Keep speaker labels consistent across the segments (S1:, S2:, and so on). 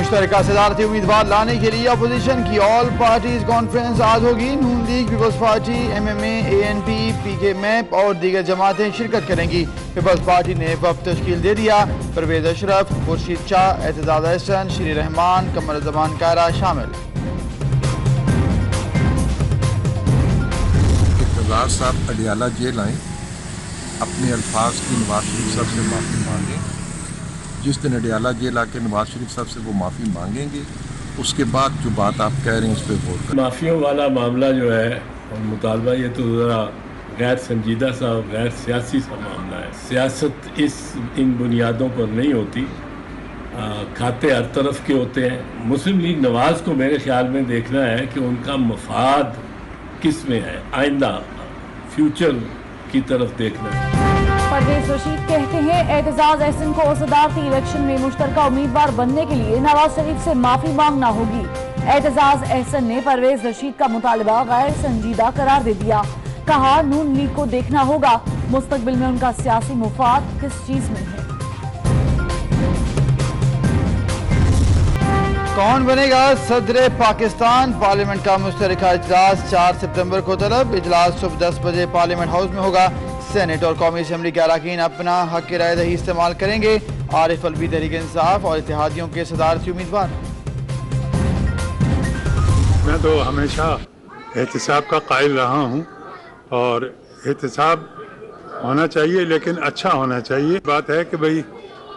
S1: मुश्तरका सदारती उम्मीदवार लाने के लिए अपोजिशन की ऑल पार्टीज कॉन्फ्रेंस आज होगी। Noon League, People's Party, MMA, ANP, PK MAP और दीगर जमातें शिरकत करेंगी। पीपल्स पार्टी ने वफ़द तश्कील दे दिया। परवेज अशरफ, खुर्शीद शाह, एतजाज अहसन, श्री रहमान, कमर जमान कायरा शामिल।
S2: इक़्तिदार साहब अडियाला जेल आए, अपने अल्फाज की नवाज शरीफ साहब से माफ़ी मांगे। जिस दिन अडियाला जेल आके नवाज शरीफ साहब से वो माफ़ी मांगेंगे, उसके बाद जो बात आप कह रहे हैं उस पर गौर करें।
S3: माफियों वाला मामला जो है और मुतालबा, ये तो ज़रा गैर संजीदा सा, गैर सियासी सा मामला है। सियासत इन बुनियादों पर नहीं होती। खाते हर तरफ के होते हैं। मुस्लिम लीग नवाज को मेरे ख्याल में देखना है कि उनका मफाद किस में है, आइंदा फ्यूचर की तरफ देखना है।
S4: परवेज रशीद कहते हैं एतजाज अहसन को सदारती इलेक्शन में मुश्तरका उम्मीदवार बनने के लिए नवाज शरीफ से माफी मांगना होगी। एतजाज अहसन ने परवेज रशीद का मुतालबा गैर संजीदा करार दे दिया। कहा, नून लीग को देखना होगा मुस्तकबिल में उनका सियासी मुफाद किस चीज में है।
S1: कौन बनेगा सदर पाकिस्तान? पार्लियामेंट का मुश्तरका इजलास 4 सितंबर को तलब। इजलास सुबह 10 बजे पार्लियामेंट हाउस में होगा। सेनेट और कौमी असम्बली के अरकान अपना हक राय दही इस्तेमाल करेंगे। आरिफ अलवी तहरीक इंसाफ और इत्तेहादियों के सदारती उम्मीदवार।
S5: मैं तो हमेशा एहतिसाब का कायल रहा हूँ और एहतिसाब होना चाहिए, लेकिन अच्छा होना चाहिए। बात है कि भाई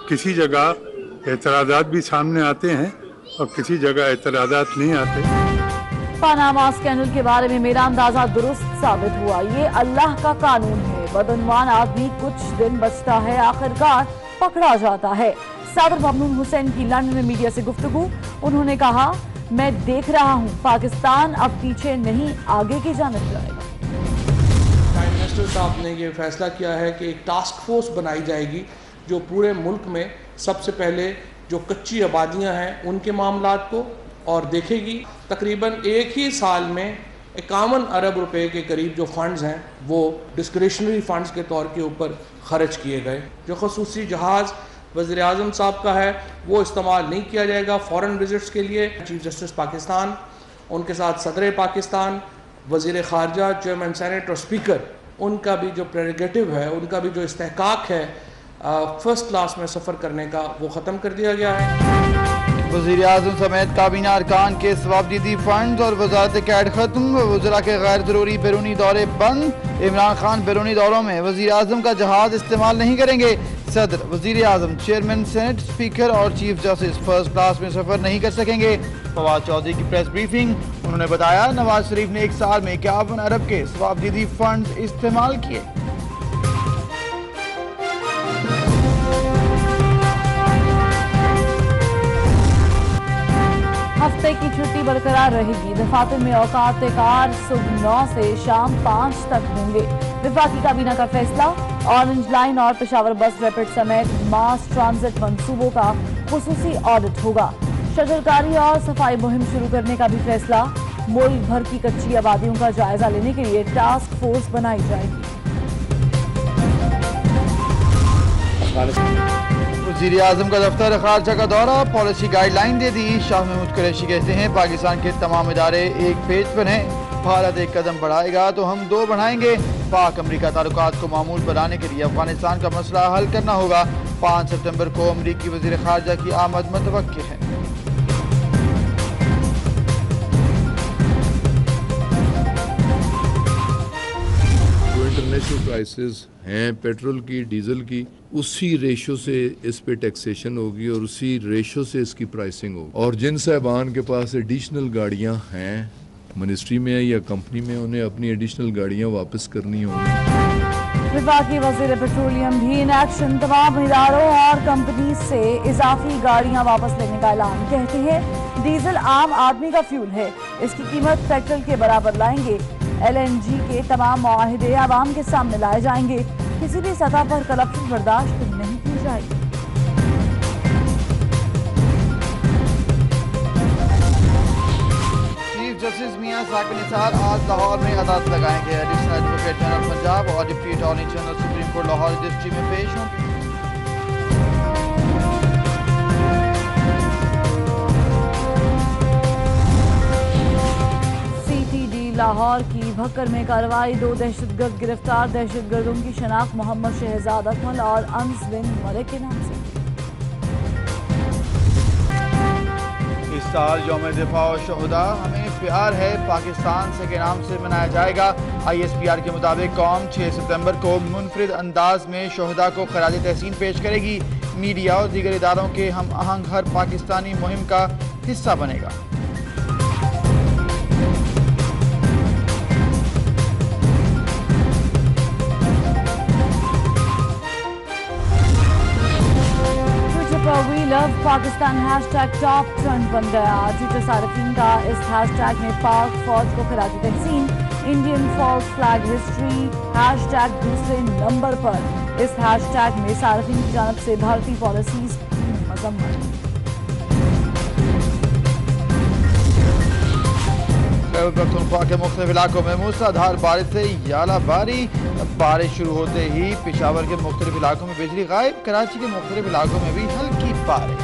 S5: किसी जगह एतराज़ात भी सामने आते हैं और किसी जगह एतराज़ात नहीं आते।
S4: पनामा स्कैंडल के बारे में मेरा अंदाजा दुरुस्त साबित हुआ। ये अल्लाह का कानून है। बदनवान आदमी कुछ दिन बचता है, आखिरकार पकड़ा जाता है। सदर ममनून हुसैन की लंदन में मीडिया से गुफ्तगू। उन्होंने कहा, मैं देख रहा हूँ पाकिस्तान अब पीछे नहीं आगे की जानिब जाएगा।
S6: प्राइम मिनिस्टर साहब ने ये फैसला किया है कि एक टास्क फोर्स बनाई जाएगी जो पूरे मुल्क में सबसे पहले जो कच्ची आबादियाँ हैं उनके मामलात को और देखेगी। तकरीबन एक ही साल में 51 अरब रुपए के करीब जो फंड्स हैं वो डिस्क्रिशनरी फंड्स के तौर के ऊपर खर्च किए गए। जो खसूसी जहाज़ वज़ीर आज़म साहब का है वो इस्तेमाल नहीं किया जाएगा फॉरेन विजिट्स के लिए। चीफ जस्टिस पाकिस्तान, उनके साथ सदर पाकिस्तान, वज़ीर ख़ारजा, चेयरमैन सेनेट और स्पीकर, उनका भी जो प्रेरोगेटिव है, उनका भी जो इस्तेहकाक है फर्स्ट क्लास में सफ़र करने का, वो ख़त्म कर दिया गया है।
S1: वज़ीर आज़म समेत काबीना अरकान के सवाबदीदी फंड और वजारत कैड खत्म। वज़रा के गैर ज़रूरी बैरूनी दौरे बंद। इमरान खान बैरूनी दौरों में वज़ीर आज़म का जहाज इस्तेमाल नहीं करेंगे। सदर, वज़ीर आज़म, चेयरमैन सेनेट, स्पीकर और चीफ जस्टिस फर्स्ट क्लास में सफ़र नहीं कर सकेंगे। फवाद चौधरी की प्रेस ब्रीफिंग। उन्होंने बताया, नवाज शरीफ ने एक साल में 51 अरब के सवाबदीदी फंड इस्तेमाल किए।
S4: हफ्ते की छुट्टी बरकरार रहेगी। दफातर में औकात कार सुबह 9 से शाम 5 तक होंगे। विफाकी काबीना का फैसला, ऑरेंज लाइन और पेशावर बस रैपिड समेत मास ट्रांजिट मंसूबों का खुसूसी ऑडिट होगा। शजरकारी और सफाई मुहिम शुरू करने का भी फैसला। मुल्क भर की कच्ची आबादियों का जायजा लेने के लिए टास्क फोर्स बनाई जाएगी।
S1: वज़ीर आज़म का दफ्तर खारजा का दौरा, पॉलिसी गाइडलाइन दे दी। शाह महमूद कुरैशी कहते हैं, पाकिस्तान के तमाम इदारे एक पेज पर हैं। भारत एक कदम बढ़ाएगा तो हम 2 बढ़ाएंगे। पाक अमरीका ताल्लुकात को मामूल बनाने के लिए अफगानिस्तान का मसला हल करना होगा। 5 सितंबर को अमरीकी वज़ीर खारजा की आमद मुतवक्किल है।
S7: इंटरनेशनल प्राइसेस हैं पेट्रोल की, डीजल की, उसी रेशो से इस पे टैक्सेशन होगी और उसी रेशो से इसकी प्राइसिंग होगी। और जिन साहबान के पास एडिशनल गाड़ियां हैं मिनिस्ट्री में या कंपनी में, उन्हें अपनी एडिशनल गाड़ियां वापस करनी होंगी।
S4: विफाकी वज़ीर पेट्रोलियम भी इन एक्शन। तमाम इदारों और कंपनी से इजाफी गाड़ियां वापस लेने का ऐलान। कहते हैं, डीजल आम आदमी का फ्यूल है, इसकी कीमत पेट्रोल के बराबर लाएंगे। LNG के तमाम मुआहिदे आवाम के सामने लाए जाएंगे। किसी भी सतह पर करप्शन बर्दाश्त नहीं की जाएगी।
S1: चीफ जस्टिस मियां साकिब निसार आज लाहौर में अदालत लगाएंगे। एडिशनल एडवोकेट जनरल पंजाब और deputy attorney general supreme court Lahore registry में पेश होंगे।
S4: लाहौर की भक्कर में कार्रवाई, 2 दहशतगर्द गिरफ्तार। दहशतगर्दों की शनाख्त मोहम्मद शहजाद अकमल और अनस बिन मलिक के नाम से।
S1: इस साल यौम दिफा और शोहदा हमें प्यार है पाकिस्तान से के नाम से मनाया जाएगा। ISPR के मुताबिक कौम 6 सितंबर को मुनफरिद अंदाज में शोहदा को खराज तहसीन पेश करेगी। मीडिया और दीगर इदारों के हम आहंग हर पाकिस्तानी मुहिम का हिस्सा बनेगा।
S4: We love Pakistan hashtag top trend बन गया। ट्विटर सार्फिन का इस हैशटैग में पाक फौज को खराज तहसीन, Indian false flag history hashtag दूसरे नंबर पर। इस हैशटैग में सार्फिन की जानब से भारतीय पॉलिसीज की मजम्मत।
S1: खैबर पख्तूनख्वा के मुख्तलिफ इलाकों में मूसलाधार बारिश से यालाबारी। बारिश शुरू होते ही पेशावर के मुख्तलिफ इलाकों में बिजली गायब। कराची के मुख्तलिफ इलाकों में भी हल्की बारिश।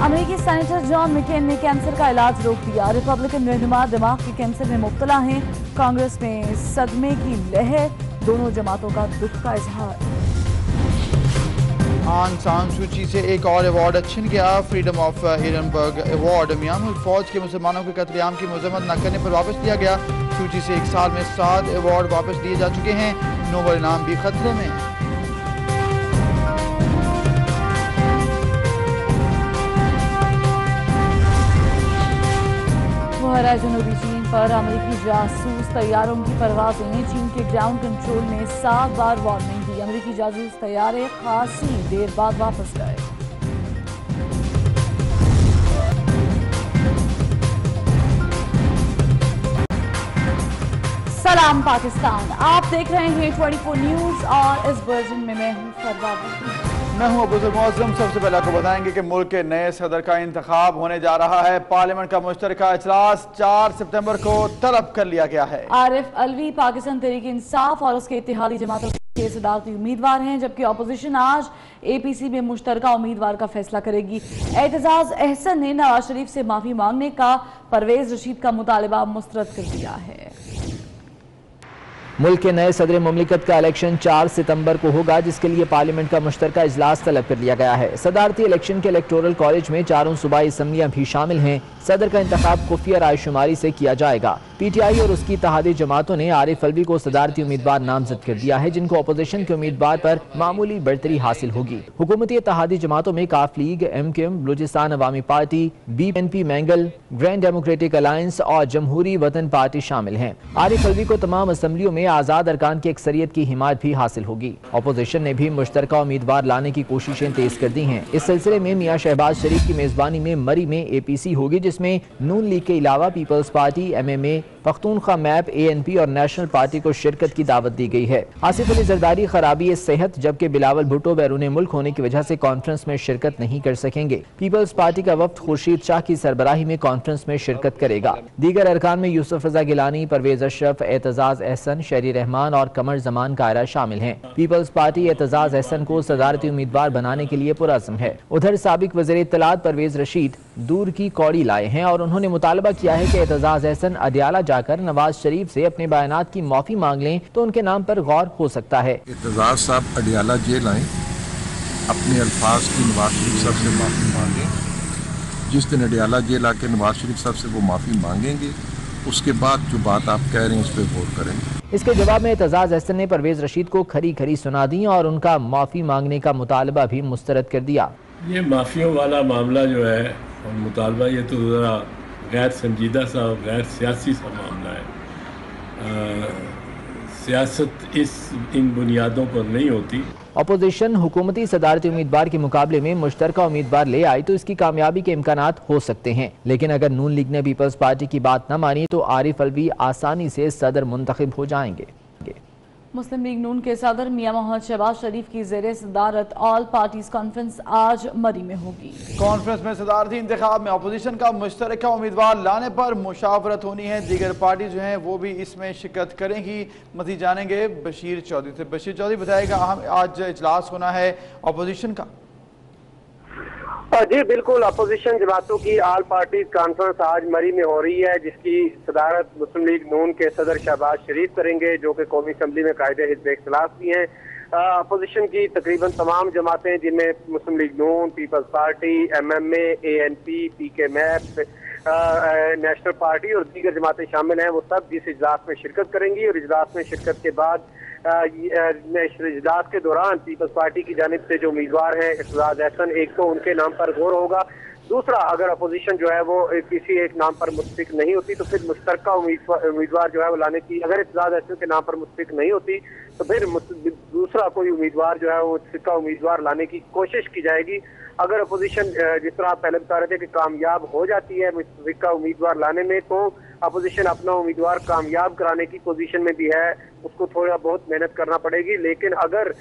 S4: अमेरिकी सेनेटर जॉन मैकेन ने कैंसर का इलाज रोक दिया। रिपब्लिकन रहनुमा दिमाग के कैंसर में मुब्तला हैं। कांग्रेस में सदमे की लहर, दोनों जमातों का दुख का इजहार।
S1: आंग सान सूची से एक और अवार्ड छिन गया। फ्रीडम ऑफ हिरनबर्ग अवार्ड म्यांमार फौज के मुसलमानों के कत्लेआम की मजम्मत न करने पर वापस लिया गया। सूची से 1 साल में 7 अवार्ड वापस लिए जा चुके हैं। नोबेल इनाम भी खतरे में।
S4: मुहरा जनूबी चीन पर अमेरिकी जासूस तैयारों की परवाजें। चीन के ग्राउंड कंट्रोल ने 7 बार वार्निंग दी। अमेरिकी जासूस तैयारे खासी देर बाद वापस गए। सलाम पाकिस्तान, आप देख रहे हैं 24 न्यूज और इस वर्जन में मैं हूं फरवा।
S1: मैं हूं अबूजर मौज़म। सबसे पहले आपको बताएंगे कि मुल्क के नए सदर का इंतखाब होने जा रहा है। पार्लियामेंट का मुश्तरका इजलास 4 सितंबर को तलब कर लिया गया है।
S4: आरिफ अलवी पाकिस्तान तहरीक इंसाफ और उसके इत्तेहादी जमातों के सदारती उम्मीदवार हैं, जबकि अपोजिशन आज APC में मुश्तरका उम्मीदवार का फैसला करेगी। एतजाज अहसन ने नवाज शरीफ से माफी मांगने का परवेज रशीद का मुतालबा मुस्तरद कर दिया है।
S8: मुल्क के नए सदर मुमलिकत का इलेक्शन 4 सितंबर को होगा, जिसके लिए पार्लियामेंट का मुश्तरका इजलास तलब कर लिया गया है। सदारती इलेक्शन के इलेक्टोरल कॉलेज में 4 सूबाई असम्बलियां भी शामिल हैं। सदर का इंतखाब खुफिया रायशुमारी से किया जाएगा। PTI और उसकी इत्तेहादी जमातों ने आरिफ अलवी को सदारती उम्मीदवार नामजद कर दिया है, जिनको अपोजिशन के उम्मीदवार पर मामूली बढ़तरी हासिल होगी। हुकूमती इत्तेहादी जमातों में Qaaf League, MKM, Balochistan Awami party, BNP Mengal, grand democratic alliance और जमहूरी वतन पार्टी शामिल हैं। आरिफ अलवी को तमाम असम्बलियों में आजाद अरकान की अक्सरियत की हिमायत भी हासिल होगी। अपोजिशन ने भी मुश्तरका उम्मीदवार लाने की कोशिशें तेज कर दी हैं। इस सिलसिले में मियां शहबाज शरीफ की मेजबानी में मरी में APC होगी, जिसमें नून लीग के अलावा Peoples Party, MMA, Pakhtunkhwa MAP, ANP और नेशनल पार्टी को शिरकत की दावत दी गई है। आसिफ अली जरदारी खराबी सेहत, जबकि बिलावल भुट्टो बैरून मुल्क होने की वजह से कॉन्फ्रेंस में शिरकत नहीं कर सकेंगे। पीपल्स पार्टी का वफ्द खुर्शीद शाह की सरबराही में कॉन्फ्रेंस में शिरकत करेगा। दीगर अरकान में यूसुफ रजा गिलानी, परवेज अशरफ, एतजाज अहसन, शहरी रहमान और कमर जमान कायरा शामिल हैं। पीपल्स पार्टी एतजाज अहसन को सदारती उम्मीदवार बनाने के लिए पुरअज़्म है। उधर साबिक वज़ीर इत्तलात परवेज रशीद दूर की कौड़ी लाए हैं और उन्होंने मुतालबा किया है कि एतजाज अहसन अदयाला जाकर नवाज शरीफ से अपने बयानात की माफी मांग लें तो उनके नाम पर गौर हो सकता है।
S2: एतजाज साहब अडयाला जेल आए, अपने अल्फाज की नवाज शरीफ साहब से माफ़ी मांगें। जिस दिन अडयाला जेल आके नवाज शरीफ साहब से वो माफ़ी मांगेंगे, उसके बाद जो बात आप कह रहे हैं उस पर गौर करेंगे।
S8: इसके जवाब में एतजाज अहसन ने परवेज रशीद को खरी खरी सुना दी और उनका माफी मांगने का मुतालबा भी मुस्तरद कर दिया।
S3: ये माफियों वाला मामला जो है और मुतालबा, ये तो ज़रा गैर संजीदा सा और गैर सियासी सा मामला है। सियासत इन बुनियादों पर नहीं होती।
S8: अपोजिशन हुकूमती सदारती उम्मीदवार के मुकाबले में मुश्तरका उम्मीदवार ले आई तो इसकी कामयाबी के इम्कानात हो सकते हैं, लेकिन अगर नून लीग ने पीपल्स पार्टी की बात न मानी तो आरिफ अलवी आसानी से सदर मुंतखब हो जाएंगे।
S4: मुस्लिम लीग नून के सदर मियां मोहम्मद शहबाज शरीफ की ज़ेरे सदारत ऑल पार्टीज कॉन्फ्रेंस आज मरी में होगी।
S1: कॉन्फ्रेंस में सदारती इंतखाब में अपोजिशन का मुश्तरका उम्मीदवार लाने पर मुशावरत होनी है। दीगर पार्टी जो हैं वो भी इसमें शिरकत करेंगी। मज़ीद जानेंगे बशीर चौधरी से। बशीर चौधरी बताएगा, आज इजलास होना है अपोजिशन का।
S9: जी बिल्कुल, अपोजिशन जमातों की ऑल पार्टीज कॉन्फ्रेंस आज मरी में हो रही है, जिसकी सदारत मुस्लिम लीग नून के सदर शहबाज शरीफ करेंगे, जो कि कौमी असम्बली में कायदे हिज़्ब इख्तिलाफ भी हैं। अपोजिशन की तकरीबन तमाम जमातें, जिनमें Muslim League Noon, People's Party, MMA, ANP, PK MAP, National Party और दीगर जमातें शामिल हैं, वो सब जिस इजलास में शिरकत करेंगी। और इजलास में शिरकत के बाद इजलास के दौरान पीपल्स पार्टी की जानिब से जो उम्मीदवार हैं एतजाज एहसन, एक तो उनके नाम पर गौर होगा, दूसरा अगर अपोजिशन जो है वो किसी एक नाम पर मुत्फिक नहीं होती तो फिर मुश्तरका उम्मीदवार जो है वो लाने की, अगर एतजाज एहसन के नाम पर मुत्फिक नहीं होती तो फिर दूसरा कोई उम्मीदवार जो है वो मुत्फिका उम्मीदवार लाने की कोशिश की जाएगी। अगर अपोजिशन जिस तरह आप पहले बता रहे थे कि कामयाब हो जाती है मुत्फिका उम्मीदवार लाने में, तो अपोजिशन अपना उम्मीदवार कामयाब कराने की पोजीशन में भी है, उसको थोड़ा बहुत मेहनत करना पड़ेगी। लेकिन अगर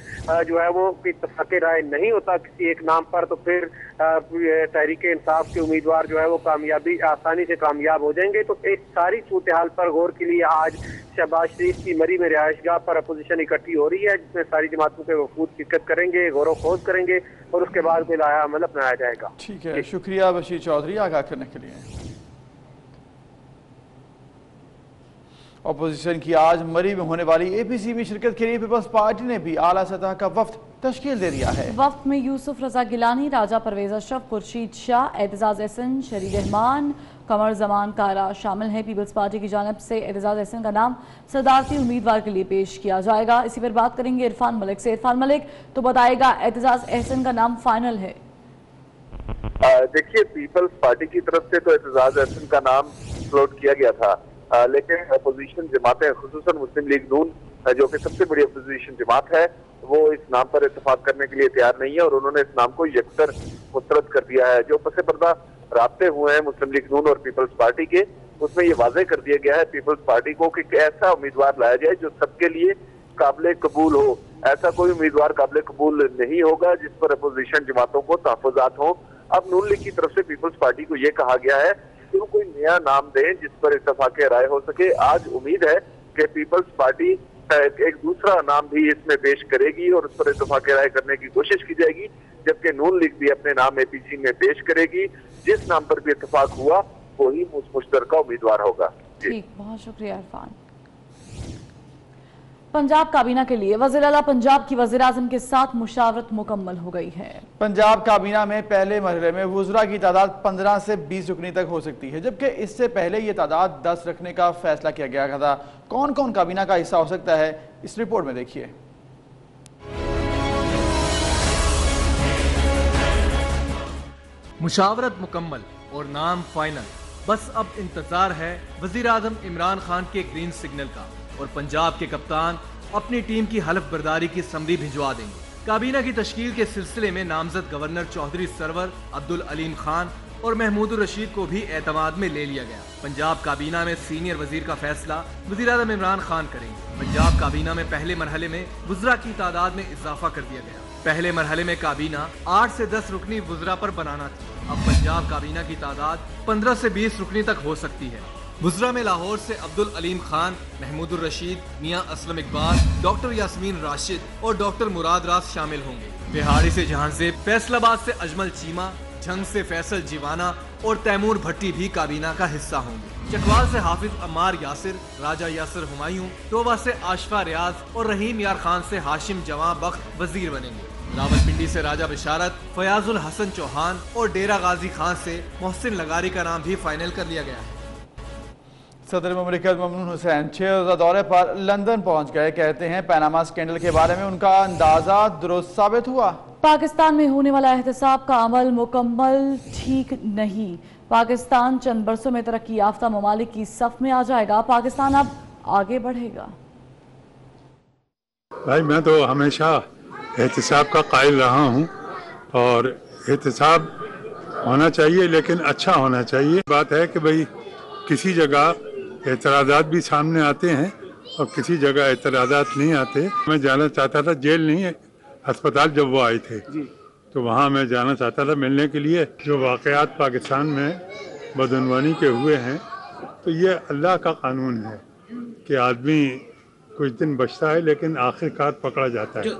S9: जो है वो इत्तेफाक राय नहीं होता किसी एक नाम पर, तो फिर तहरीक इंसाफ के उम्मीदवार जो है वो आसानी से कामयाब हो जाएंगे। तो इस सारी सूरत हाल पर गौर के लिए आज शहबाज शरीफ की मरी में रिहायशगाह पर अपोजिशन इकट्ठी हो रही है, जिसमें सारी जमातों के वफूद शिरकत करेंगे, गौर खोज करेंगे और उसके बाद कोई लाया अमल अपनाया जाएगा।
S1: ठीक है, शुक्रिया बशीर चौधरी आगाह करने के लिए। अपोजिशन की आज मरी में होने वाली APC में शिरकत के लिए पीपल्स पार्टी ने भी आला सतह का वफ्द तश्कील दे दिया है। वफ्द में यूसुफ रजा गिलानी, राजा परवेज अशरफ, खुर्शीद शाह, एतजाज एहसन, शरी रहमान, कमर जमान कारा शामिल हैं। पीपल्स पार्टी की जानिब से एतजाज एहसन का नाम सदारती उम्मीदवार के लिए पेश किया जाएगा। इसी पर बात करेंगे इरफान मलिक से। इरफान मलिक तो बताएगा, एतजाज एहसन का नाम फाइनल है?
S10: देखिए, पीपल्स पार्टी की तरफ से तो एतजाज एहसन का नाम फ्लोट किया गया था, लेकिन अपोजिशन जमातें, खुसूसन मुस्लिम लीग नून जो कि सबसे बड़ी अपोजिशन जमात है, वो इस नाम पर इत्तेफाक करने के लिए तैयार नहीं है और उन्होंने इस नाम को यकसर मुस्तरद कर दिया है। जो पसे पर्दा राब्ते हुए हैं मुस्लिम लीग नून और पीपल्स पार्टी के, उसमें ये वाज़ेह कर दिया गया है पीपल्स पार्टी को कि ऐसा उम्मीदवार लाया जाए जो सबके लिए काबिल कबूल हो। ऐसा कोई उम्मीदवार काबिल कबूल नहीं होगा जिस पर अपोजिशन जमातों को तहफ़्फ़ुज़ात हो। अब नून लीग की तरफ से पीपल्स पार्टी को ये कहा गया है कि वो कोई नया नाम दें जिस पर इत्तेफाक राय हो सके। आज उम्मीद है कि पीपल्स पार्टी एक दूसरा नाम भी इसमें पेश करेगी और उस पर इत्तेफाक राय करने की कोशिश की जाएगी, जबकि नून लीग भी अपने नाम APC में पेश करेगी। जिस नाम पर भी इत्तेफाक हुआ वही मुश्तरका उम्मीदवार होगा।
S4: ठीक, बहुत शुक्रिया इरफान। पंजाब काबीना के लिए वज़ीर आला पंजाब की वज़ीर आज़म के साथ मुशावरत मुकम्मल हो गई है। पंजाब काबीना में पहले मरहले में वुज़रा की तादाद 15 से 20 रुकने तक हो सकती है, जबकि इससे पहले ये तादाद 10 रखने का फैसला किया गया था। कौन कौन काबीना का हिस्सा हो सकता है, इस रिपोर्ट में देखिए।
S11: मुशावरत मुकम्मल और नाम फाइनल, बस अब इंतजार है वज़ीर आज़म इमरान खान के ग्रीन सिग्नल का और पंजाब के कप्तान अपनी टीम की हलफ बर्दारी की समरी भिजवा देंगे। काबीना की तश्कील के सिलसिले में नामजद गवर्नर चौधरी सरवर अब्दुल अलीम खान और महमूदुर रशीद को भी एतमाद में ले लिया गया। पंजाब काबीना में सीनियर वजीर का फैसला वज़ीर आज़म इमरान खान करेंगे। पंजाब काबीना में पहले मरहले में वुज़रा की तादाद में इजाफा कर दिया गया। पहले मरहले में काबीना 8 से 10 रुकनी वुज़रा पर बनाना थी, अब पंजाब काबीना की तादाद 15 से 20 रुकनी तक हो सकती है। वुज़रा में लाहौर से अब्दुल अलीम खान, महमूदुर रशीद, मियां असलम इकबाल, डॉक्टर यास्मीन राशिद और डॉक्टर मुराद रास शामिल होंगे। बिहाड़ी से जहांजेब, फैसलाबाद से अजमल चीमा, झंग से फैसल जीवाना और तैमूर भट्टी भी काबीना का हिस्सा होंगे। चकवाल से हाफिज अम्मार यासिर, राजा यासिर हुमायूं, तोबा से आशफा रियाज और रहीम यार खान से हाशिम जवां बख्त वजीर बनेंगे। रावलपिंडी से राजा बिशारत, फयाजुल हसन चौहान और डेरा गाजी खान से मोहसिन लगारी का नाम भी फाइनल कर लिया गया है।
S1: सदर मुमलिकत ममनून हुसैन 6 रोज़ा दौरे पर लंदन पहुंच गए। कहते हैं पैनामा स्कैंडल के बारे में उनका अंदाजा दुरुस्त साबित हुआ। पाकिस्तान में होने वाला एहतसाब का अमल मुकम्मल ठीक नहीं। पाकिस्तान चंद बरसों में तरक्की याफ्ता ममालिक की सफ में आ जाएगा। पाकिस्तान अब आगे बढ़ेगा।
S5: भाई मैं तो हमेशा एहतसाब का कायल रहा हूँ और एहतसाब होना चाहिए, लेकिन अच्छा होना चाहिए। बात है कि भाई किसी जगह एतराज़ात भी सामने आते हैं और किसी जगह एतराज़ात नहीं आते। मैं जाना चाहता था, जेल नहीं है, अस्पताल जब वो आए थे तो वहाँ मैं जाना चाहता था मिलने के लिए। जो वाक़यात पाकिस्तान में बदनवानी के हुए हैं, तो ये अल्लाह का कानून है कि आदमी कुछ दिन बचता है लेकिन आखिरकार पकड़ा जाता है।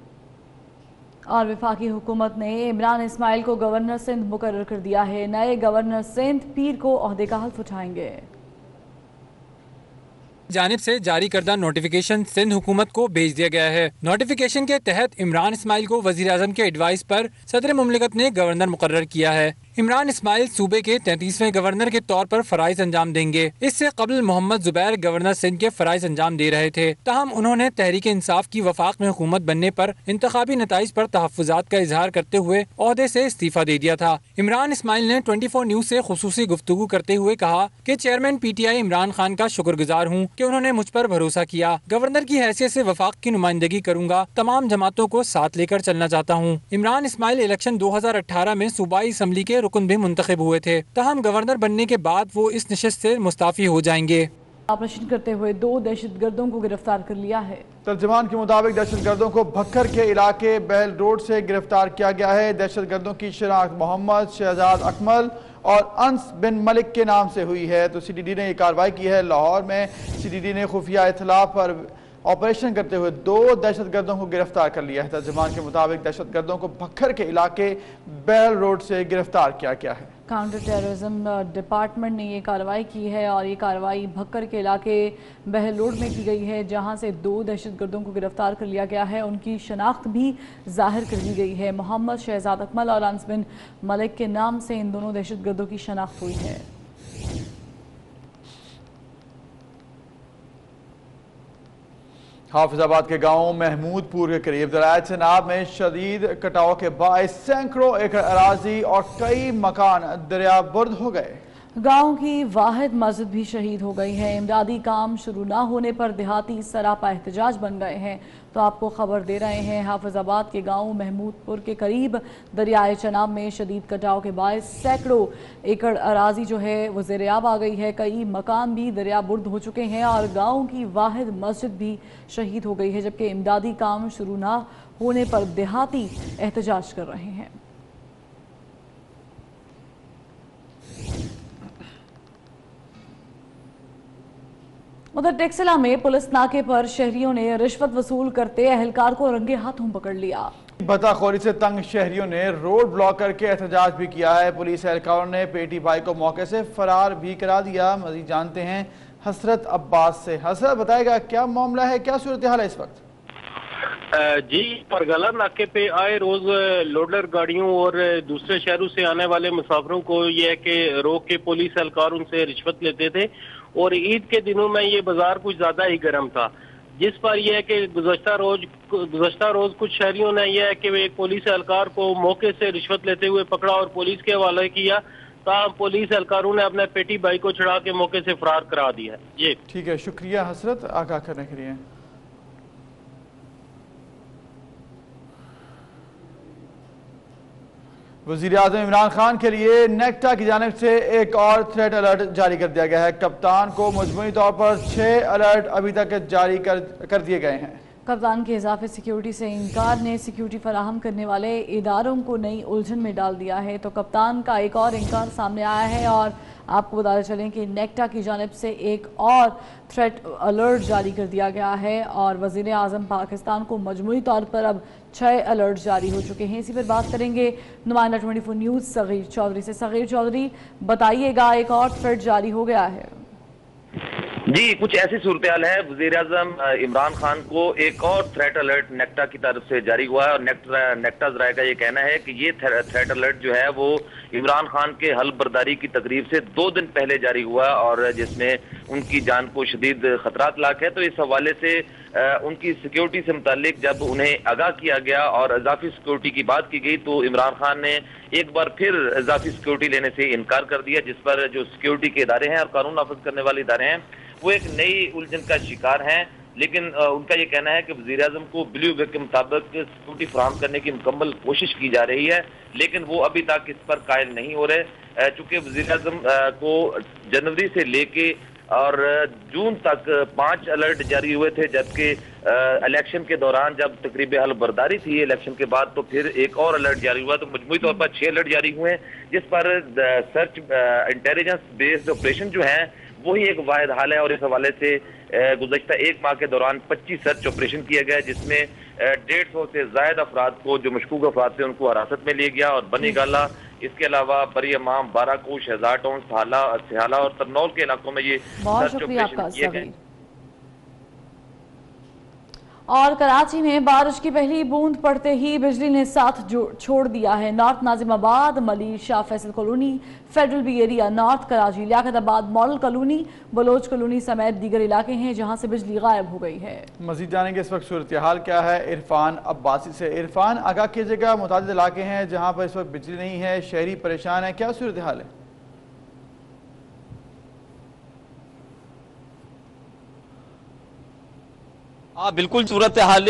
S4: और वफाकी हुकूमत ने इमरान इस्माइल को गवर्नर सिंध मुकर्रर कर दिया है। नए गवर्नर सिंध पीर को ओहदे का हल्फ उठाएंगे।
S12: जानिब से जारी करदा नोटिफिकेशन सिंध हुकूमत को भेज दिया गया है। नोटिफिकेशन के तहत इमरान इस्माइल को वजीर आजम के एडवाइस पर सदर मुमलिकत ने गवर्नर मुकर्रर किया है। इमरान इस्माइल सूबे के 33वें गवर्नर के तौर पर फराइज अंजाम देंगे। इससे कबल मोहम्मद जुबैर गवर्नर सिंध के फराइज अंजाम दे रहे थे। ताहम उन्होंने तहरीक इंसाफ की वफाक में हुकूमत बनने पर इंतखाबी नताइज पर तहफ्फुजात का इजहार करते हुए ओहदे से इस्तीफा दे दिया था। इमरान इस्माइल ने 24 न्यूज से खुसूसी गुफ्तगू करते हुए कहा कि चेयरमैन PTI इमरान खान का शुक्रगुजार हूँ कि उन्होंने मुझ पर भरोसा किया। गवर्नर की हैसियत से वफाक की नुमाइंदगी करूंगा। तमाम जमातों को साथ लेकर चलना चाहता हूँ। इमरान इस्माइल इलेक्शन 2018 में सूबाई असम्बली के रुकन भी मुंतखब हुए थे। तहम गवर्नर बनने के बाद वो इस नशिस्त से मुस्ताफी हो जाएंगे।
S4: ऑपरेशन करते हुए 2 दहशतगर्दों को गिरफ्तार कर लिया है।
S1: तर्जमान के मुताबिक दहशतगर्दों को भक्कर के इलाके बहल रोड से गिरफ्तार किया गया है। दहशतगर्दों की शनाख्त मोहम्मद शहजाद अकमल और अंस बिन मलिक के नाम से हुई है। तो CDD ने यह कार्रवाई की है। लाहौर में CDD ने खुफिया इतला पर ऑपरेशन करते हुए 2 दहशतगर्दों को गिरफ्तार कर लिया है। तर्जमान के मुताबिक दहशतगर्दों को भक्कर के इलाके बैल रोड से गिरफ्तार किया गया है।
S4: काउंटर टेररिज्म डिपार्टमेंट ने ये कार्रवाई की है और ये कार्रवाई भक्कर के इलाके बहल रोड में की गई है, जहां से 2 दहशतगर्दों को गिरफ्तार कर लिया गया है। उनकी शनाख्त भी जाहिर कर दी गई है। मोहम्मद शहजाद अकमल और अंस बिन मलिक के नाम से इन दोनों दहशतगर्दों की शनाख्त हुई है।
S1: हाफिजाबाद के गांव महमूदपुर के करीब दरिया चनाब में शदीद कटाव के बायस सैकड़ों एकड़ अराजी और कई मकान दरिया बुर्द हो गए।
S4: गांव की वाहिद मस्जिद भी शहीद हो गई है। इमदादी काम शुरू ना होने पर देहाती सरापा एहतजाज बन गए हैं। तो आपको खबर दे रहे हैं, हाफिजाबाद के गांव महमूदपुर के करीब दरियाए चनाब में शदीद कटाव के बायस सैकड़ों एकड़ अराजी जो है वो ज़ेर-ए-आब आ गई है। कई मकान भी दरिया बुर्द हो चुके हैं और गांव की वाहिद मस्जिद भी शहीद हो गई है, जबकि इमदादी काम शुरू ना होने पर देहाती एहतजाज कर रहे हैं। उधर टेक्सला में पुलिस नाके पर शहरियों ने रिश्वत वसूल करते अहलकार को रंगे हाथों पकड़ लिया।
S1: भत्ताखोरी से तंग शहरियों ने रोड ब्लॉक करके एहतजाज भी किया है। पुलिस एहलकारों ने पेटी भाई को मौके से फरार भी करा दिया। मजीद जानते हैं हसरत अब्बास से। हसरत, बताएगा क्या मामला है, क्या सूरत हाल है इस वक्त?
S13: जी, परगला नाके पे आए रोज लोडर गाड़ियों और दूसरे शहरों से आने वाले मुसाफिरों को यह है कि रोक के पुलिस एहलकार उनसे रिश्वत लेते थे और ईद के दिनों में ये बाजार कुछ ज्यादा ही गर्म था, जिस पर यह है कि गुज़श्ता रोज कुछ शहरियों ने यह है कि एक पुलिस एहलकार को मौके से रिश्वत लेते हुए पकड़ा और पुलिस के हवाले किया। ताहम पुलिस एहलकारों ने अपने पेटी भाई को छुड़ा के मौके से फरार करा दिया। जी
S1: ठीक है, शुक्रिया हसरत आगाह करने के लिए। वज़ीर आज़म इमरान खान के लिए नेक्टा की जानिब से एक और थ्रेट अलर्ट जारी कर दिया गया है। कप्तान को मजमूई तौर पर 6 अलर्ट अभी तक जारी कर दिए गए हैं।
S4: कप्तान के इजाफी सिक्योरिटी से इनकार ने सिक्योरिटी फराहम करने वाले इदारों को नई उलझन में डाल दिया है। तो कप्तान का एक और इनकार सामने आया है और आपको बताते चलें कि नेक्टा की जानिब से एक और थ्रेट अलर्ट जारी कर दिया गया है और वज़ीर आज़म पाकिस्तान को मजमूई तौर पर अब 6 अलर्ट जारी हो चुके हैं। इसी पर बात करेंगे नुमाइंदा 24 न्यूज़ सगीर चौधरी से। सगीर चौधरी, बताइएगा, एक और थ्रेट जारी हो गया है।
S14: जी, कुछ ऐसी सूरत हाल है। वज़ीर आज़म इमरान खान को एक और थ्रेट अलर्ट नेक्टा की तरफ से जारी हुआ है और नेक्टा ज़राए का ये कहना है कि ये थ्रेट अलर्ट जो है वो इमरान खान के हल्फ बर्दारी की तकरीब से 2 दिन पहले जारी हुआ और जिसमें उनकी जान को शदीद खतरात लाक है। तो इस हवाले से उनकी सिक्योरिटी से मुतालिक जब उन्हें आगाह किया गया और इजाफी सिक्योरिटी की बात की गई तो इमरान खान ने एक बार फिर इजाफी सिक्योरिटी लेने से इनकार कर दिया, जिस पर जो सिक्योरिटी के इदारे हैं और कानून नाफिज करने वाले इदारे हैं वो एक नई उलझन का शिकार हैं। लेकिन उनका ये कहना है कि वज़ीर आज़म को ब्लू बुक के मुताबिक सिक्योरिटी फराहम करने की मुकम्मल कोशिश की जा रही है, लेकिन वो अभी तक इस पर कायल नहीं हो रहे। चूंकि वज़ीर आज़म को जनवरी से लेके और जून तक 5 अलर्ट जारी हुए थे, जबकि इलेक्शन के दौरान जब तकरीब हलबर्दारी थी इलेक्शन के बाद तो फिर एक और अलर्ट जारी हुआ, तो मजमूई तौर पर 6 अलर्ट जारी हुए हैं, जिस पर सर्च इंटेलिजेंस बेस्ड ऑपरेशन जो है वही एक वाहिद हाल है। और इस हवाले से गुज़श्ता 1 माह के दौरान 25 सर्च ऑपरेशन किया गया, जिसमें 150 से ज्यादा अफराद को जो मशकूक अफराद थे उनको हिरासत में लिया गया और बनी गाला, इसके अलावा बरी इमाम, बाराकोट, शहजाद टाउन, सिहाला और तरनौल के इलाकों में ये सर्च ऑपरेशन किए गए।
S4: और कराची में बारिश की पहली बूंद पड़ते ही बिजली ने साथ छोड़ दिया है। North Nazimabad, Malir Shah Faisal Colony, Federal B Area North, Karachi Liaquatabad Model Colony, Baloch Colony समेत दीगर इलाके हैं जहां से बिजली गायब हो गई है।
S1: मजीद जानेंगे इस वक्त सूरत हाल क्या है इरफान अब्बासी से। इरफान, आगाह कीजिएगा, मुतादिद इलाके हैं जहाँ पर इस वक्त बिजली नहीं है, शहरी परेशान है, क्या सूरत हाल है?
S15: हाँ बिल्कुल, सूरत हाल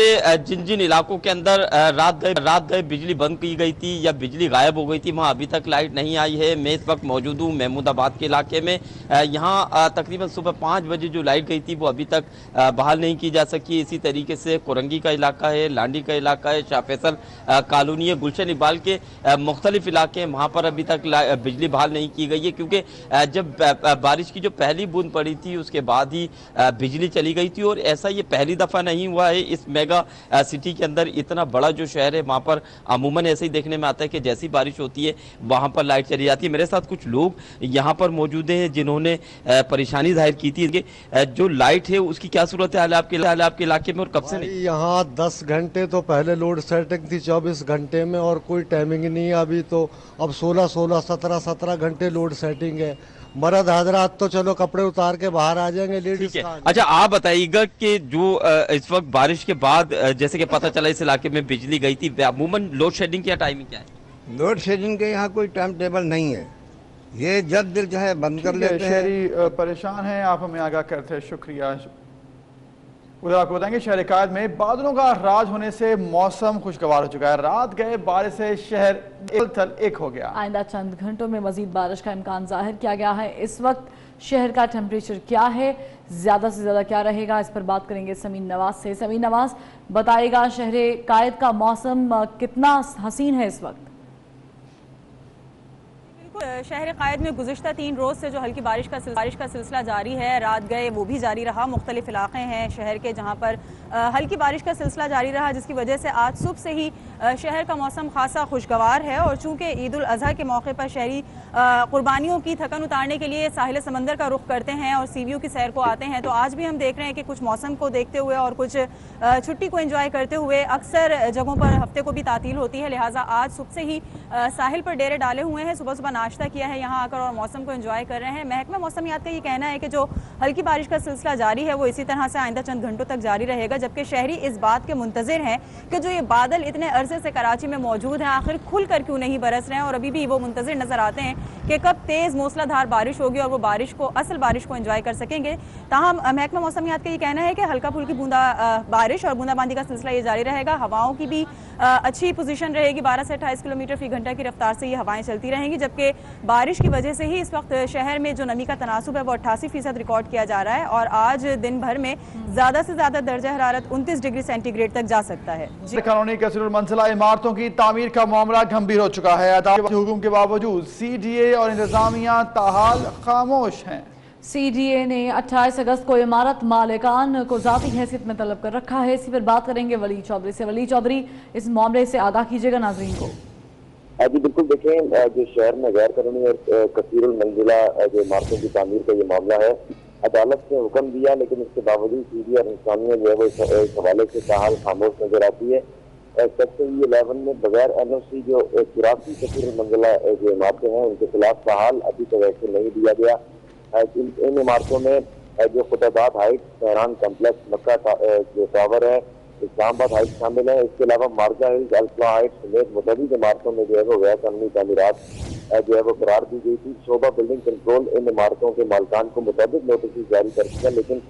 S15: जिन जिन इलाकों के अंदर रात गए बिजली बंद की गई थी या बिजली गायब हो गई थी वहाँ अभी तक लाइट नहीं आई है। मैं इस वक्त मौजूद हूँ महमूदाबाद के इलाके में। यहाँ तकरीबन सुबह 5 बजे जो लाइट गई थी वो अभी तक बहाल नहीं की जा सकी। इसी तरीके से कोरंगी का इलाका है, लांडी का इलाका है, शाह फैसल कॉलोनी है, गुलशन इकबाल के मुख्तलिफ इलाके हैं, वहाँ पर अभी तक बिजली बहाल नहीं की गई है, क्योंकि जब बारिश की जो पहली बूंद पड़ी थी उसके बाद ही बिजली चली गई थी। और ऐसा ये पहली दफा नहीं हुआ है इस मेगा सिटी के अंदर। इतना बड़ा जो शहर है वहां पर अमूमन ऐसे ही देखने में आता है कि जैसी बारिश होती है वहां पर लाइट चली जाती है। मेरे साथ कुछ लोग यहां पर मौजूद हैं जिन्होंने परेशानी जाहिर की थी कि जो लाइट है उसकी क्या सूरत हाल है आपके इलाके में और कब से नहीं?
S16: यहाँ 10 घंटे तो पहले लोड सेटिंग थी 24 घंटे में और कोई टाइमिंग नहीं है। अभी तो अब 16, 17 घंटे लोड सेटिंग है। मर्द हजरात तो चलो कपड़े उतार के बाहर आ जाएंगे, लेडीज।
S15: अच्छा, आप बताइएगा कि जो इस वक्त बारिश के बाद जैसे कि पता चला इस इलाके में बिजली गई थी, अमूमन लोड शेडिंग की टाइमिंग क्या है?
S17: लोड शेडिंग के यहाँ कोई टाइम टेबल नहीं है, ये जब दिल चाहे बंद कर लेते हैं।
S1: शहरी परेशान हैं, आप हमें आगाह करते हैं, शुक्रिया। उधर आपको बताएंगे शहर कायद में बादलों का राज होने से मौसम खुशगवार हो चुका है। रात गए बारिश से शहर एक हो गया। आइंदा चंद घंटों में मजीद बारिश का इम्कान जाहिर किया गया है। इस वक्त शहर का टेम्परेचर क्या है, ज्यादा से ज्यादा क्या रहेगा, इस पर बात करेंगे समीन नवाज से। समीन नवाज, बताएगा शहर कायद का मौसम कितना हसीन है इस वक्त?
S18: शहर कायद में गुज़िश्ता 3 रोज़ से जो हल्की बारिश का सिलसिला जारी है, रात गए वो भी जारी रहा। मुख्तलिफ इलाके हैं शहर के जहाँ पर हल्की बारिश का सिलसिला जारी रहा, जिसकी वजह से आज सुबह से ही शहर का मौसम खासा खुशगवार है। और चूँकि ईद उल अज़हा के मौके पर शहरी कुर्बानियों की थकन उतारने के लिए साहिल समंदर का रुख करते हैं और सीवीयू की सैर को आते हैं, तो आज भी हम देख रहे हैं कि कुछ मौसम को देखते हुए और कुछ छुट्टी को एंजॉय करते हुए अक्सर जगहों पर हफ्ते को भी तातील होती है, लिहाजा आज सुबह से ही साहिल पर डेरे डाले हुए हैं, सुबह सुबह नाश्ता किया है यहाँ आकर और मौसम को एंजॉय कर रहे हैं। महकमा मौसमियात का ये कहना है कि जो हल्की बारिश का सिलसिला जारी है वो इसी तरह से आइंदा चंद घंटों तक जारी रहेगा, जबकि शहरी इस बात के मुंतजिर हैं कि जो ये बादल इतने अरसे से कराची में मौजूद हैं आखिर खुलकर क्यों नहीं बरस रहे हैं, और अभी भी वो मुंतजिर नजर आते हैं कि कब तेज मूसलाधार बारिश होगी और वो असल बारिश को एंजॉय कर सकेंगे। ताहम महकमा मौसमियात का ये कहना है कि हल्का फुल्की बारिश और बूंदाबांदी का सिलसिला ये जारी रहेगा। हवाओं की भी अच्छी पोजीशन रहेगी, 12 से 28 किलोमीटर फी घंटा की रफ्तार से ये हवाएं चलती रहेंगी, जबकि बारिश की वजह से ही इस वक्त शहर में जो नमी का तनासुब है वो 88% रिकॉर्ड किया जा रहा है और आज दिन भर में ज्यादा से ज्यादा दर्जा हरारत 29 डिग्री सेंटीग्रेड तक जा सकता है।
S1: कॉलोनी कसीरुल मंजिला इमारतों की तामीर का मामला गंभीर हो चुका है। अदालत के हुक्म के बावजूद CDA और इंतजामिया ताहाल खामोश हैं।
S4: CDA ने 28 अगस्त को इमारत मालिकान को जाती हैसियत में तलब कर रखा है। इसी पर बात करेंगे वली चौधरी से। वली चौधरी, इस मामले से आगाह कीजिएगा नाजरीन को।
S19: जी बिल्कुल, देखें जो शहर में गैर कानूनी और कसीरुल मंजिला जो इमारतों की तामीर का ये मामला है, अदालत ने हुक्म दिया लेकिन इसके बावजूद CDA और इंतजामिया जो है वो इस हवाले से ताहाल खामोश नजर आती है। सेक्शन 11 में बगैर NOC जो 84 कसीरुल मंजिला जो इमारतें हैं उनके खिलाफ ताहाल अभी तक एक्शन नहीं दिया गया। इन इमारतों में जो खुदाबाद हाइट, सहरान कम्प्लेक्स, मक्का जो टावर है, इस्लामाबाद हाइट शामिल है। इसके अलावा मार्जा हिल्स, अल्फा हाइट समेत मुतअद्दिद इमारतों में जो है वो गैर कानूनी तामीरात जो है वो करार दी गई थी। शोबा बिल्डिंग कंट्रोल इन इमारतों के मालिकान को मुतअद्दिद नोटिस जारी कर चुका, लेकिन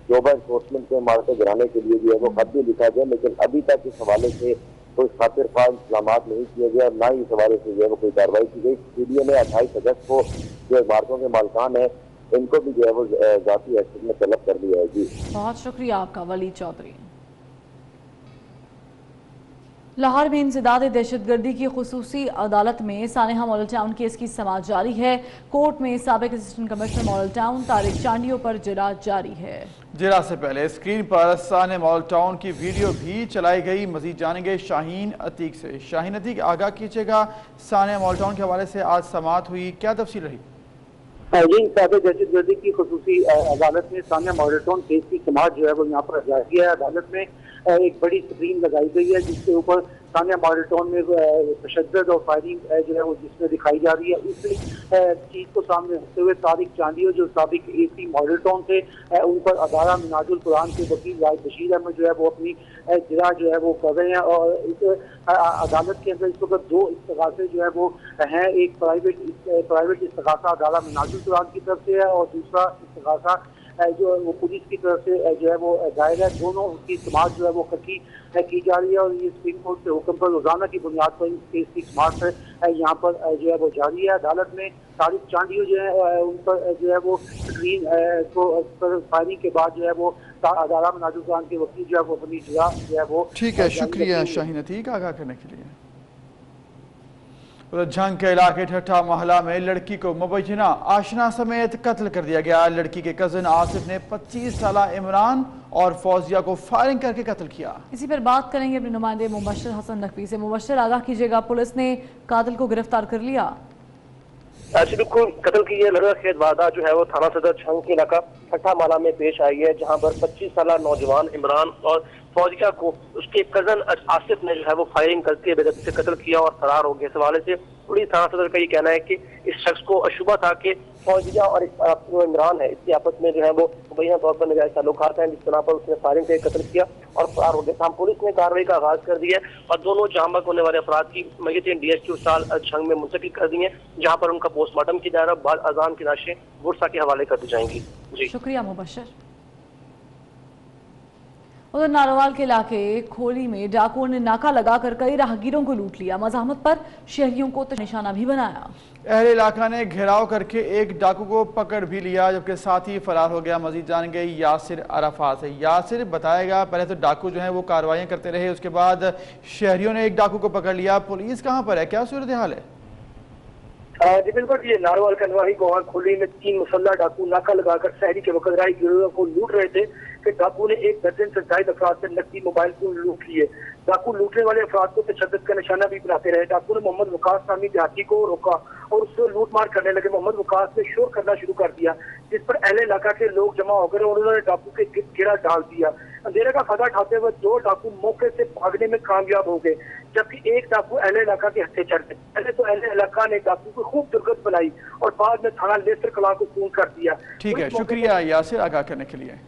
S19: शोबा इन्फोर्समेंट को इमारतें गिराने के लिए जो है वो खत भी लिखा गया, लेकिन अभी तक इस हवाले से कोई खातिर ख्वाह इस्लामात नहीं किया गया, ना ही इस हवाले से जो है वो कोई कार्रवाई की गई। CDA ने 28 अगस्त को जो इमारतों के मालिकान है इनको भी जो है वो जाती हैसियत में तलब कर लिया है। जी
S4: बहुत शुक्रिया आपका वली चौधरी। लाहौर में इंसदाद दहशतगर्दी की खुसूसी अदालत में सानेहा मॉडल टाउन केस की समाअत जारी है। कोर्ट में साबिक assistant commissioner Model Town Tariq चांडियों पर जिरा जारी है।
S1: जिरा से पहले स्क्रीन पर सानेहा मॉडल टाउन की वीडियो भी चलाई गई। मजीद जानेंगे शाहीन अतीक से। शाहीन अतीक, आगाह कीजिएगा, सानेहा मॉडल टाउन के हवाले से आज समाअत हुई, क्या तफसील रही?
S20: जी, साबिक दहशतगर्दी की खुसूसी अदालत में सानेहा मॉडल टाउन केस की समाअत जो है वो यहाँ पर जारी है। अदालत में एक बड़ी स्क्रीन लगाई गई है जिसके ऊपर सानिया मॉडल टाउन में तशद्दुद और फायरिंग जो है वो जिसमें दिखाई जा रही है। इस चीज़ को सामने रखते हुए तारिक चांडियो जो साबिक एसी मॉडल टाउन थे उन पर अदारा मिनाजुल कुरान के वकील राय बशीर अहमद जो है वो अपनी जिरा जो है वो कर रहे हैं। और इस अदालत के अंदर इस वक्त दो इस्तगासे जो है वो हैं, एक प्राइवेट इस्तगासा अदारा मिनाजुल कुरान की तरफ से है और दूसरा इस्तगासा जो वो पुलिस की तरफ से जो है वो दायर है। दोनों की समाअत जो है वो इकट्ठी की जा रही है और ये सुप्रीम कोर्ट के हुक्म पर रोजाना की बुनियाद पर इस केस की समाअत यहाँ पर जो है वो जारी है। अदालत में तारिक चांडियो जो है उन पर जो है वो स्क्रीन को फायरिंग के बाद जो है वो अदारा मिनाजुल कुरान के वकील जो है वो अपनी जिरा जो है वो।
S1: ठीक है, शुक्रिया शाहीन अतीक आगाह करने के लिए। झंग के इलाके ठट्ठा मोहल्ला में लड़की को मुबैना आशना समेत कत्ल कर दिया गया। लड़की के कजन आसिफ ने 25 साल इमरान और फौजिया को फायरिंग करके कत्ल किया। इसी पर बात करेंगे अपने नुमाइंदे मुबशर हसन नकवी से। मुबशर, आगाह कीजिएगा, पुलिस ने कातिल को गिरफ्तार कर लिया?
S21: बिल्कुल, कत्ल की ये लड़ाखेज वारदात जो है वो थाना सदर झंग के इलाका ठट्ठा माला में पेश आई है, जहां पर 25 साल नौजवान इमरान और फौजिया को उसके कजन आसिफ ने जो है वो फायरिंग करके बेदर्दी से कत्ल किया और फरार हो गए। इस हवाले से पुलिस थाना सदर का ये कहना है कि इस शख्स को अशुबा था कि फौजिया और जो इमरान है इसके आपस में जो है वो मुबैना तौर पर नाजायज ताल्लुकात हैं, जिस बिना पर उसने फायरिंग करके कत्ल किया और फरार हो गया। पुलिस ने कार्रवाई का आगाज कर दिया और दोनों जहां होने वाले अफराद की मैयतें डीएसपी अस्पताल झंग में मुंतकिल कर दी है, जहाँ पर उनका पोस्टमार्टम किया जा रहा है। बाद अजान की लाशें बुरसा के हवाले कर दी जाएंगी। जी
S4: शुक्रिया मुबशर। उधर नारोवाल के इलाके खोली में डाकुओं ने नाका लगाकर कई राहगीरों को लूट लिया। मज़ाहमत पर शहरियों को निशाना भी बनाया। अहले इलाका ने घेराव करके एक डाकू को पकड़ भी लिया, जबकि साथ ही फरार हो गया। मजीद जानेंगे यासिर अराफात से। यासिर, बताएगा, पहले तो डाकू जो है वो कार्रवाइयाँ करते रहे, उसके बाद शहरियों ने एक डाकू को पकड़ लिया। पुलिस कहाँ पर है, क्या सूरत हाल है?
S20: जी बिल्कुल, ये नारोवाल का नवाही गोवा खोली में 3 मुसल्ला डाकू नाका लगाकर शहरी के वक्त राही गिरोह को लूट रहे थे कि डाकू ने 1 दर्जन से ज्यादा अफराद से नकदी मोबाइल फोन लूट लिए। डाकू लूटने वाले अफराद को तशद्दुद का निशाना भी बनाते रहे। डाकू ने मोहम्मद वकास नामी देहाती को रोका और उससे लूटमार करने लगे। मोहम्मद वकास ने शोर करना शुरू कर दिया, जिस पर अहले इलाका के लोग जमा हो गए और उन्होंने डाकू के घेरा डाल दिया। अंधेरे का फायदा उठाते हुए 2 डाकू मौके से भागने में कामयाब हो गए, जबकि एक डाकू अहले इलाका के हत्थे चढ़ गए। पहले तो अहले इलाका ने डाकू को खूब दुर्गत बनाई और बाद में थाना लेसर कला को फोन कर दिया। ठीक है,
S1: शुक्रिया यासिर आगाह करने के लिए।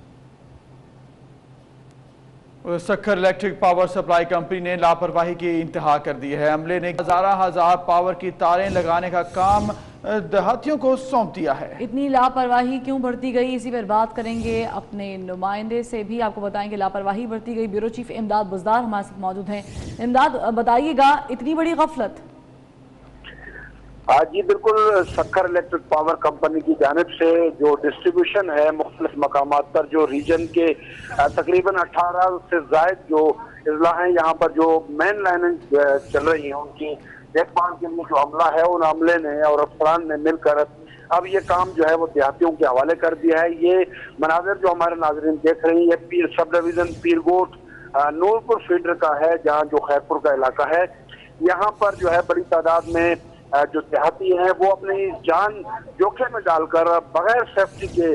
S1: Sukkur electric power supply company ने लापरवाही की इंतहा कर दी है। अमले ने हजार पावर की तारें लगाने का काम देहातियों को सौंप दिया है। इतनी लापरवाही क्यों बरती गई, इसी पर बात करेंगे अपने नुमाइंदे से भी। आपको बताएंगे लापरवाही बरती गई। ब्यूरो चीफ इमदाद बुजदार हमारे साथ मौजूद हैं। इमदाद, बताइएगा, इतनी बड़ी गफलत?
S20: जी बिल्कुल, सक्खर इलेक्ट्रिक पावर कंपनी की जानिब से जो डिस्ट्रीब्यूशन है मुख्तलिफ मकामात पर, जो रीजन के तकरीबन 18 से जायद जो अजला हैं, यहाँ पर जो मेन लाइन चल रही हैं, उनकी देखभाल के लिए जो अमला है, उन अमले ने और अफसरान ने मिलकर अब ये काम जो है वो देहातियों के हवाले कर दिया है। ये मनाजिर जो हमारे नाजरीन देख रहे हैं, ये पीर सब डिवीजन पीरगोट नूरपुर फीडर का है, जहाँ जो खैरपुर का इलाका है। यहाँ पर जो है बड़ी तादाद में जो देहाती हैं वो अपनी जान जोखिम में डालकर बगैर सेफ्टी के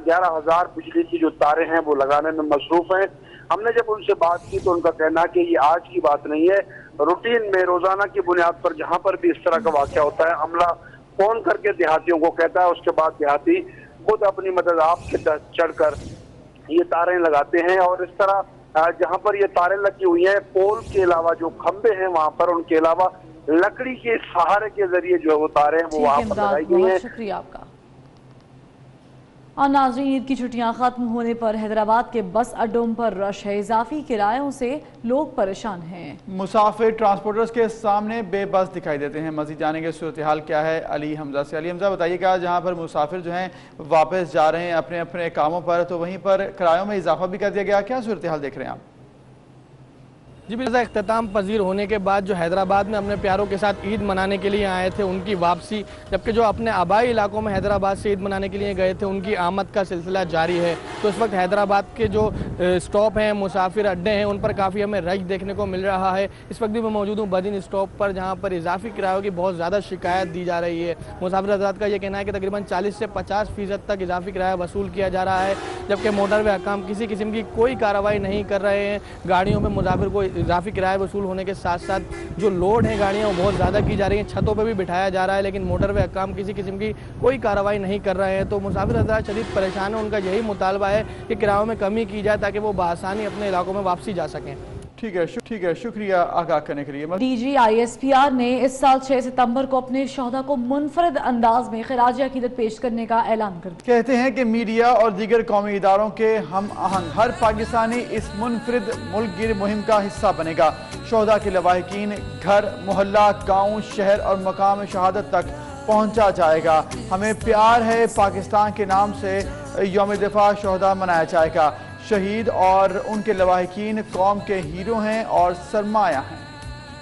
S20: 11,000 बिजली की जो तारें हैं वो लगाने में मसरूफ हैं। हमने जब उनसे बात की तो उनका कहना कि ये आज की बात नहीं है, रूटीन में रोजाना की बुनियाद पर जहां पर भी इस तरह का वाकया होता है, अमला फोन करके देहातियों को कहता है, उसके बाद देहाती खुद अपनी मदद आपके चढ़कर ये तारें लगाते हैं। और इस तरह जहां पर ये तारें लगी हुई हैं, पोल के अलावा जो खंबे हैं वहां पर, उनके अलावा लकड़ी के सहारे के जरिए जो है वो तारें वो वहां पर लगाई गई हैं।
S4: शुक्रिया आपका। और नाज़रीन, ईद की छुट्टियां खत्म होने पर हैदराबाद के बस अड्डों पर रश है। इजाफी किरायों से लोग परेशान हैं।
S1: मुसाफिर ट्रांसपोर्टर्स के सामने बेबस दिखाई देते हैं। मजीद जानेंगे सूरत हाल क्या है अली हमजा से। अली हमजा, बताइएगा, जहां पर मुसाफिर जो हैं वापस जा रहे हैं अपने अपने कामों पर, तो वहीं पर किरायों में इजाफा भी कर दिया गया, क्या सूरत हाल देख रहे हैं आप?
S6: जी बिल्कुल, इख्तिताम पजीर होने के बाद जो हैदराबाद में अपने प्यारों के साथ ईद मनाने के लिए आए थे उनकी वापसी, जबकि जो अपने आबाई इलाकों में हैदराबाद से ईद मनाने के लिए गए थे उनकी आमद का सिलसिला जारी है। तो इस वक्त हैदराबाद के जो स्टॉप हैं, मुसाफिर अड्डे हैं, उन पर काफ़ी हमें रश देखने को मिल रहा है। इस वक्त भी मैं मौजूद हूँ बदिन स्टॉप पर, जहाँ पर इजाफी किरायों की बहुत ज़्यादा शिकायत दी जा रही है। मुसाफिर हज़रात का ये कहना है कि तकरीबन 40 से 50% तक इजाफी किराया वसूल किया जा रहा है, जबकि मोटरवे हकाम किसी किस्म की कोई कार्रवाई नहीं कर रहे हैं। गाड़ियों में मुसाफिर को इजाफी किराया वसूल होने के साथ साथ जो लोड है गाड़ियां वो बहुत ज़्यादा की जा रही हैं, छतों पे भी बिठाया जा रहा है, लेकिन मोटरवे हकाम किसी किस्म की कोई कार्रवाई नहीं कर रहे हैं। तो मुसाफिर हज़रात शदीद परेशान है। उनका यही मुतालबा है कि किरायों में कमी की जाए ताकि वो बआसानी अपने इलाकों में वापसी जा सकें।
S1: ठीक है, शुक्रिया आगाह करने के लिए।
S4: DG ISPR ने इस साल 6 सितंबर को अपने शोहदा को मुनफरद अंदाज में खराज अकीदत पेश करने का ऐलान कर दिया।
S1: कहते हैं कि मीडिया और दीगर कौमी इदारों के हम आहंग हर पाकिस्तानी इस मुनफरद मुल्क गिर मुहिम का हिस्सा बनेगा। शोहदा के लवाहिकीन घर, मोहल्ला, गाँव, शहर और मकाम शहादत तक पहुँचा जाएगा। हमें प्यार है पाकिस्तान के नाम से यौम दिफा शोहदा मनाया जाएगा। शहीद और उनके लवाहिकीन कौम के हीरो हैं और सरमाया हैं।